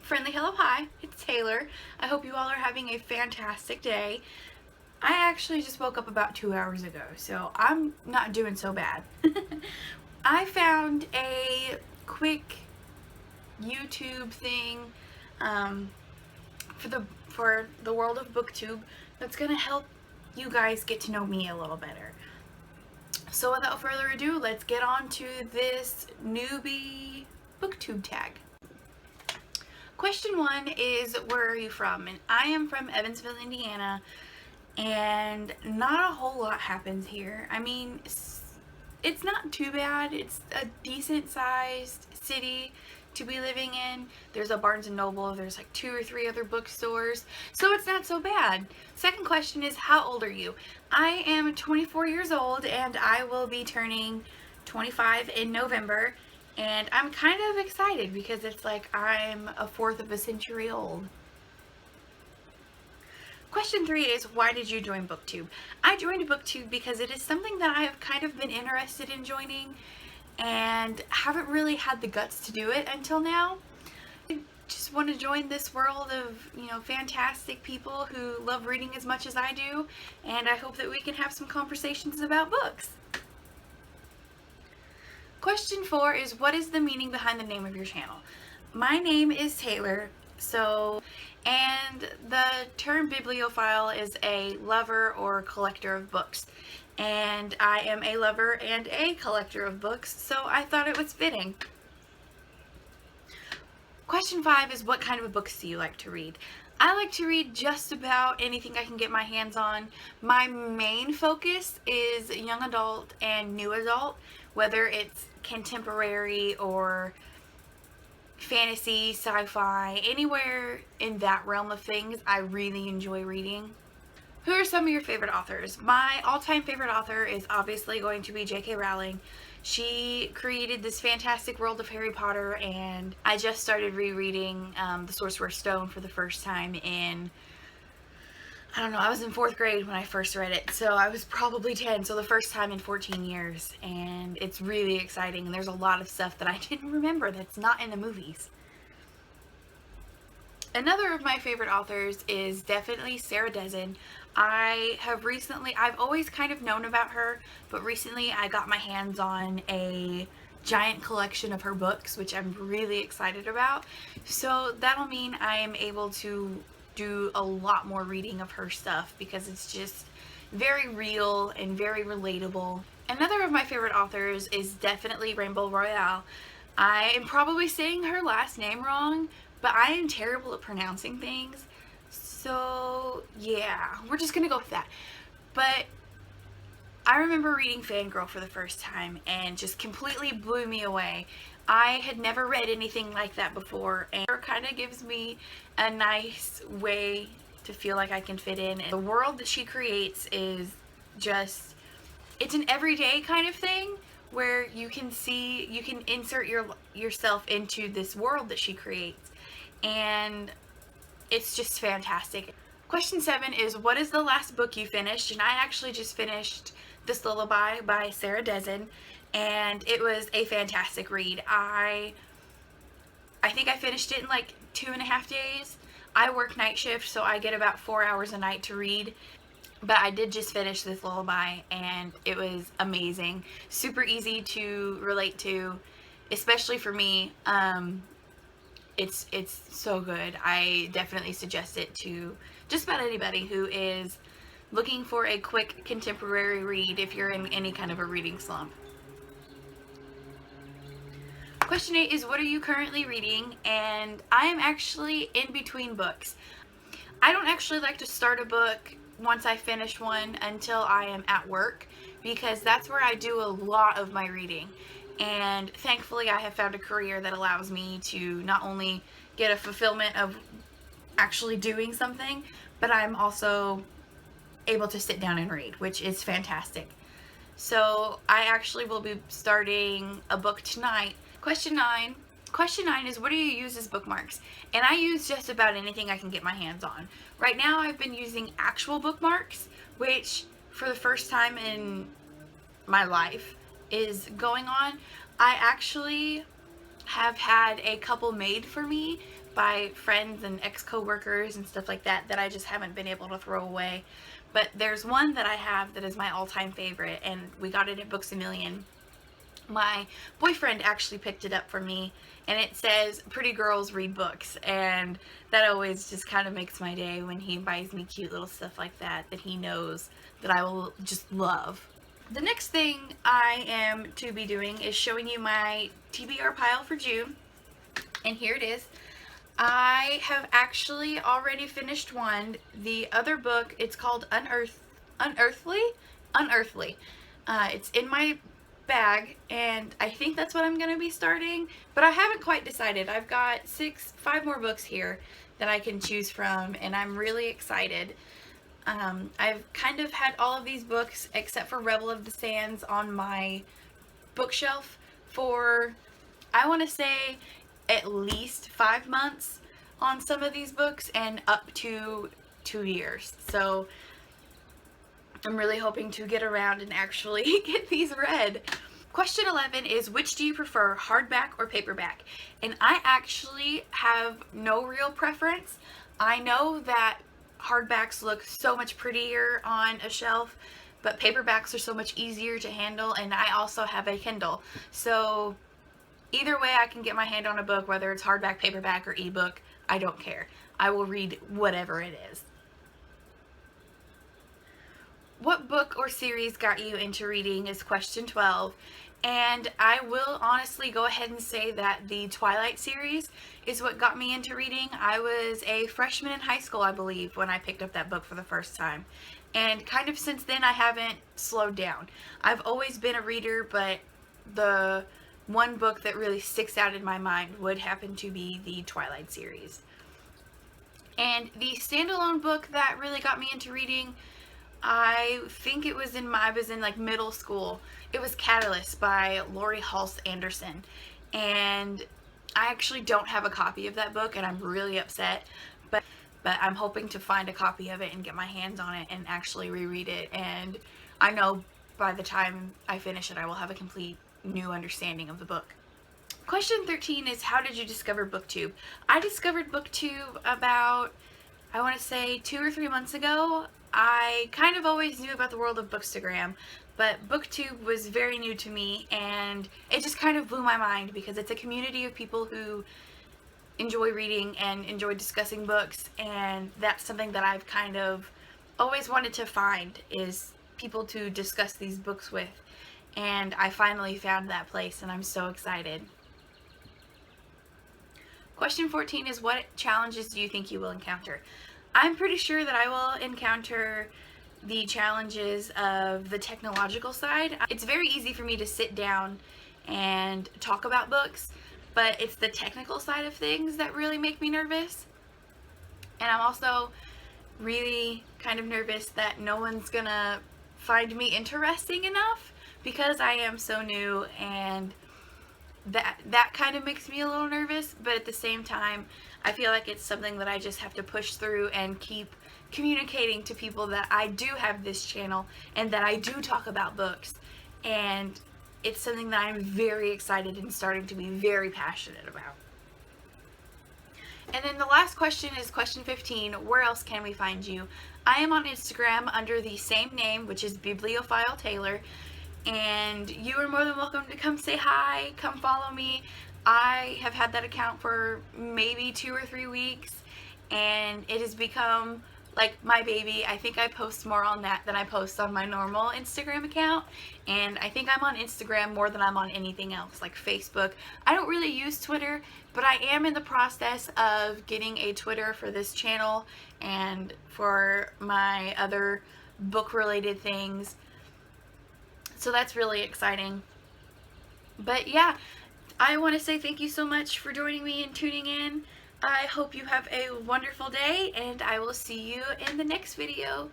Friendly hello, hi, it's Taylor. I hope you all are having a fantastic day. I actually just woke up about 2 hours ago, so I'm not doing so bad. I found a quick YouTube thing for the world of BookTube that's gonna help you guys get to know me a little better. So without further ado, let's get on to this Newbie BookTube Tag. Question 1 is, where are you from? And I am from Evansville, Indiana, and not a whole lot happens here. I mean, it's not too bad. It's a decent sized city to be living in. There's a Barnes & Noble, there's like 2 or 3 other bookstores, so it's not so bad. Second question is, how old are you? I am 24 years old and I will be turning 25 in November, and I'm kind of excited because it's like I'm a fourth of a century old. Question 3 is, why did you join BookTube? I joined BookTube because it is something that I have kind of been interested in joining and haven't really had the guts to do it until now. I just want to join this world of, fantastic people who love reading as much as I do, and I hope that we can have some conversations about books. Question 4 is, what is the meaning behind the name of your channel? My name is Taylor, and the term bibliophile is a lover or collector of books. And I am a lover and a collector of books, so I thought it was fitting. Question 5 is, what kind of books do you like to read? I like to read just about anything I can get my hands on. My main focus is young adult and new adult, whether it's contemporary or fantasy, sci-fi, anywhere in that realm of things. I really enjoy reading. Who are some of your favorite authors? My all-time favorite author is obviously going to be J.K. Rowling. She created this fantastic world of Harry Potter, and I just started rereading The Sorcerer's Stone for the first time in, I was in 4th grade when I first read it, so I was probably 10, so the first time in 14 years, and it's really exciting, and there's a lot of stuff that I didn't remember that's not in the movies. Another of my favorite authors is definitely Sarah Dessen. I've always kind of known about her, but recently I got my hands on a giant collection of her books, which I'm really excited about. So that'll mean I am able to do a lot more reading of her stuff because it's just very real and very relatable. Another of my favorite authors is definitely Rainbow Royale. I am probably saying her last name wrong, but I am terrible at pronouncing things, so yeah, we're just gonna go with that. But I remember reading Fangirl for the first time and just completely blew me away. I had never read anything like that before, and it kind of gives me a nice way to feel like I can fit in. And the world that she creates is just, it's an everyday kind of thing where you can insert yourself into this world that she creates, and it's just fantastic. Question 7 is, what is the last book you finished? And I actually just finished This Lullaby by Sarah Dessen, and it was a fantastic read. I think I finished it in like 2.5 days. I work night shift, so I get about 4 hours a night to read. But I did just finish This Lullaby, and it was amazing. Super easy to relate to, especially for me. It's so good. I definitely suggest it to just about anybody who is looking for a quick contemporary read if you're in any kind of a reading slump. Question 8 is, what are you currently reading? And I am actually in between books. I don't actually like to start a book once I finish one until I am at work, because that's where I do a lot of my reading. And thankfully I have found a career that allows me to not only get a fulfillment of actually doing something, but I'm also able to sit down and read, which is fantastic. So I actually will be starting a book tonight. Question 9 is, what do you use as bookmarks? And I use just about anything I can get my hands on. Right now I've been using actual bookmarks, which for the first time in my life is going on. I actually have had a couple made for me by friends and ex-coworkers and stuff like that that I just haven't been able to throw away. But there's one that I have that is my all-time favorite, and we got it at Books A Million. My boyfriend actually picked it up for me, and it says pretty girls read books, and that always just kind of makes my day when he buys me cute little stuff like that he knows that I will just love. The next thing I am to be doing is showing you my TBR pile for June, and here it is. I have actually already finished one. The other book, it's called Unearthly. It's in my bag, and I think that's what I'm going to be starting, but I haven't quite decided. I've got 5 more books here that I can choose from, and I'm really excited. I've kind of had all of these books except for Rebel of the Sands on my bookshelf for, I want to say, at least 5 months on some of these books, and up to 2 years. So I'm really hoping to get around and actually get these read. Question 11 is, which do you prefer, hardback or paperback? And I actually have no real preference. I know that hardbacks look so much prettier on a shelf, but paperbacks are so much easier to handle, and I also have a Kindle. So either way I can get my hand on a book, whether it's hardback, paperback, or ebook, I don't care. I will read whatever it is. What book or series got you into reading is question 12. And I will honestly go ahead and say that the Twilight series is what got me into reading. I was a freshman in high school, I believe, when I picked up that book for the first time. And kind of since then I haven't slowed down. I've always been a reader, but the one book that really sticks out in my mind would happen to be the Twilight series. And the standalone book that really got me into reading, I think it was I was in like middle school. It was Catalyst by Lori Halse Anderson. And I actually don't have a copy of that book, and I'm really upset. But I'm hoping to find a copy of it and get my hands on it and actually reread it. And I know by the time I finish it, I will have a complete new understanding of the book. Question 13 is, how did you discover BookTube? I discovered BookTube about, I want to say, 2 or 3 months ago. I kind of always knew about the world of Bookstagram, but BookTube was very new to me, and it just kind of blew my mind because it's a community of people who enjoy reading and enjoy discussing books, and that's something that I've kind of always wanted to find, is people to discuss these books with. And I finally found that place, and I'm so excited. Question 14 is, what challenges do you think you will encounter? I'm pretty sure that I will encounter the challenges of the technological side. It's very easy for me to sit down and talk about books, but it's the technical side of things that really make me nervous. And I'm also really kind of nervous that no one's gonna find me interesting enough because I am so new, and that kind of makes me a little nervous. But at the same time, I feel like it's something that I just have to push through and keep communicating to people that I do have this channel and that I do talk about books, and it's something that I'm very excited and starting to be very passionate about. And then the last question is question 15, where else can we find you? I am on Instagram under the same name, which is Bibliophile.Taylor, and you are more than welcome to come say hi, come follow me. I have had that account for maybe 2 or 3 weeks, and it has become like my baby. I think I post more on that than I post on my normal Instagram account, and I think I'm on Instagram more than I'm on anything else, like Facebook. I don't really use Twitter, but I am in the process of getting a Twitter for this channel and for my other book-related things. So that's really exciting. But yeah, I want to say thank you so much for joining me and tuning in. I hope you have a wonderful day, and I will see you in the next video.